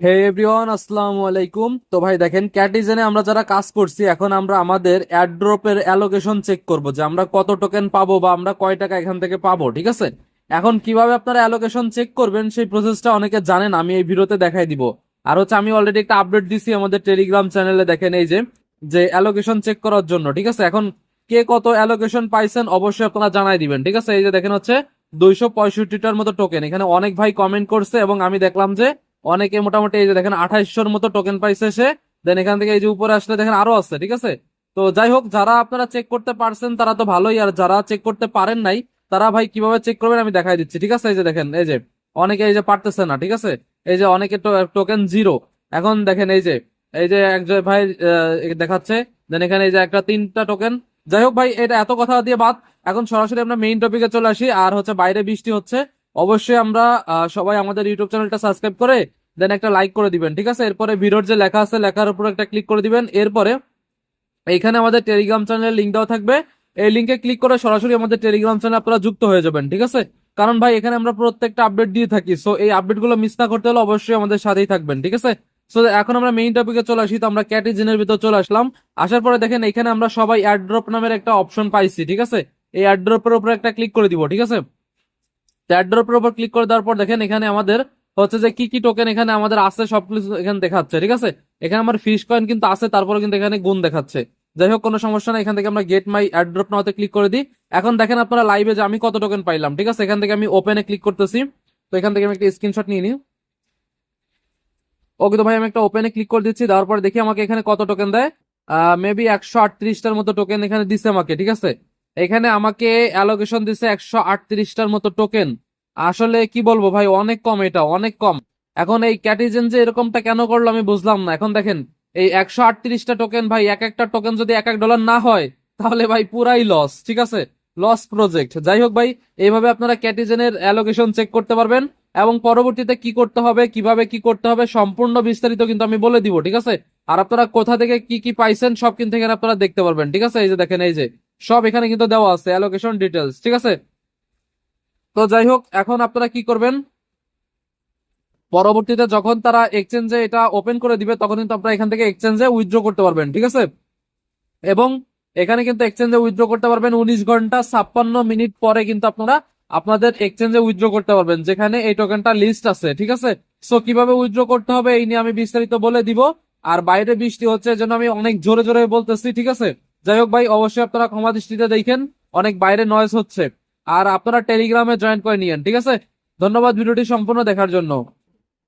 হে everyone, আসসালামু আলাইকুম। তো ভাই দেখেন, ক্যাটিজেনে আমরা যারা কাজ করছি, এখন আমরা আমাদের এয়ারড্রপের অ্যালোকেশন চেক করব যে আমরা কত টোকেন পাবো বা আমরা কয় টাকা এখান থেকে পাবো। ঠিক আছে, এখন কিভাবে আপনারা অ্যালোকেশন চেক করবেন সেই প্রসেসটা অনেকে জানেন, আমি এই ভিডিওতে দেখাই দিব। আর হচ্ছে আমি অলরেডি একটা আপডেট দিছি আমাদের টেলিগ্রাম চ্যানেলে, দেখেন এই যে যে অ্যালোকেশন চেক করার জন্য। ঠিক আছে, এখন কে কত অ্যালোকেশন পাইছেন অবশ্যই আপনারা জানাই দিবেন। ঠিক আছে, এই যে দেখেন হচ্ছে 265টার মতো টোকেন। এখানে অনেক ভাই কমেন্ট করছে এবং আমি দেখলাম যে অনেকে মোটামুটি এই যে দেখেন 2800-র মতো টোকেন পাইছে সে। দেন এখান থেকে এই যে উপরে আসলে দেখেন আরো আছে। ঠিক আছে, তো যাই হোক, যারা আপনারা চেক করতে পারছেন তারা তো ভালোই, আর যারা চেক করতে পারেন নাই তারা ভাই কিভাবে চেক করবেন আমি দেখাই দিচ্ছি। ঠিক আছে, এই যে দেখেন এই যে অনেকে এই যে পারতেছে না। ঠিক আছে, এই যে অনেকে টোকেন জিরো। এখন দেখেন এই যে একজন ভাই দেখাচ্ছে। দেন এখানে এই যে একটা 3টা টোকেন। যাই হোক ভাই, এটা এত কথা দিয়ে বাদ। এখন সরাসরি আমরা মেইন টপিকে চলে আসি। আর হচ্ছে বাইরে বৃষ্টি হচ্ছে, অবশ্যই আমরা সবাই আমাদের ইউটিউব চ্যানেলটা সাবস্ক্রাইব করে দেন একটা লাইক করে দিবেন। ঠিক আছে, এরপরে ভিডিওর যে লেখা আছে লেখার উপর একটা ক্লিক করে দিবেন। এরপরে এইখানে আমাদের টেলিগ্রাম চ্যানেলের লিঙ্ক দেওয়া থাকবে, এই লিঙ্কে ক্লিক করে সরাসরি আমাদের টেলিগ্রাম চ্যানেলে আপনারা যুক্ত হয়ে যাবেন। ঠিক আছে, কারণ ভাই এখানে আমরা প্রত্যেকটা আপডেট দিয়ে থাকি, সো এই আপডেট গুলো মিস না করতে হলে অবশ্যই আমাদের সাথেই থাকবেন। ঠিক আছে, সো এখন আমরা মেইন টপিকে চলে আসি। তো আমরা ক্যাটিজেনের ভিতর চলে আসলাম। আসার পরে দেখেন এখানে আমরা সবাই এয়ারড্রপ নামের একটা অপশন পাইছি। ঠিক আছে, এই এয়ারড্রপের উপর একটা ক্লিক করে দিব। ঠিক আছে, এয়ারড্রপের উপর ক্লিক করে দেওয়ার পর দেখেন এখানে আমাদের হচ্ছে যে কি কি টোকেন এখানে আমাদের আছে সবকিছু এখানে দেখাচ্ছে। ঠিক আছে, এখানে আমার ফিশ কয়েন কিন্তু আছে, তারপরে কিন্তু এখানে গুণ দেখাচ্ছে। যাই হোক, কোনো সমস্যা নাই, এখান থেকে আমরা গেট মাই এয়ারড্রপ নাওতে ক্লিক করে দিই। এখন দেখেন আপনারা লাইভে যে আমি কত টোকেন পাইলাম। ঠিক আছে, এখান থেকে আমি ওপেনে ক্লিক করতেছি। তো এখান থেকে আমি একটা স্ক্রিনশট নিয়ে নিই। ওকে, তো ভাই আমি একটা ওপেনে ক্লিক করে দিচ্ছি। দেওয়ার পর দেখি আমাকে এখানে কত টোকেন দেয়। মেবি 138টার মতো টোকেন এখানে দিছে আমাকে। ঠিক আছে, এখানে আমাকে অ্যালোকেশন দিছে 138টার মতো টোকেন। আসলে কি বলবো ভাই, অনেক কম, এটা অনেক কম। এখন এই ক্যাটিজেন যে এরকমটা কেন করলো আমি বুঝলাম না। এখন দেখেন এই 138টা টোকেন ভাই, এক একটা টোকেন যদি $1 না হয় তাহলে ভাই পুরাই লস। ঠিক আছে, লস প্রজেক্ট। যাই হোক ভাই, এইভাবে আপনারা ক্যাটিজেনের অ্যালোকেশন চেক করতে পারবেন এবং পরবর্তীতে কি করতে হবে, কিভাবে কি করতে হবে সম্পূর্ণ বিস্তারিত কিন্তু আমি বলে দিব। ঠিক আছে, আর আপনারা কোথা থেকে কি কি পাইছেন সব কিন্তু এখানে আপনারা দেখতে পারবেন। ঠিক আছে, এই যে দেখেন এই যে সব এখানে কিন্তু দেওয়া আছে অ্যালোকেশন ডিটেলস। ঠিক আছে, তো যাই হোক, এখন আপনারা কি করবেন, পরবর্তীতে যখন তারা এক্সচেঞ্জে এটা ওপেন করে দিবে তখন কিন্তু আপনারা এখান থেকে এক্সচেঞ্জে উইথড্র করতে পারবেন। ঠিক আছে, এবং এখানে কিন্তু এক্সচেঞ্জে উইথড্র করতে পারবেন 19 ঘন্টা 56 মিনিট পরে কিন্তু আপনারা আপনাদের এক্সচেঞ্জে উইথড্র করতে পারবেন, যেখানে এই টোকেনটা লিস্ট আছে। ঠিক আছে, সো কিভাবে উইথড্র করতে হবে এই নিয়ে আমি বিস্তারিত বলে দিব। আর বাইরে বৃষ্টি হচ্ছে এজন্য আমি অনেক জোরে জোরে বলতেছি। ঠিক আছে, যাই হোক ভাই, অবশ্যই আপনারা ক্ষমা দৃষ্টিতে দেখেন, অনেক বাইরে নয়েজ হচ্ছে। আর আপনারা টেলিগ্রামে জয়েন করে নিয়েন। ঠিক আছে, ধন্যবাদ ভিডিওটি সম্পূর্ণ দেখার জন্য।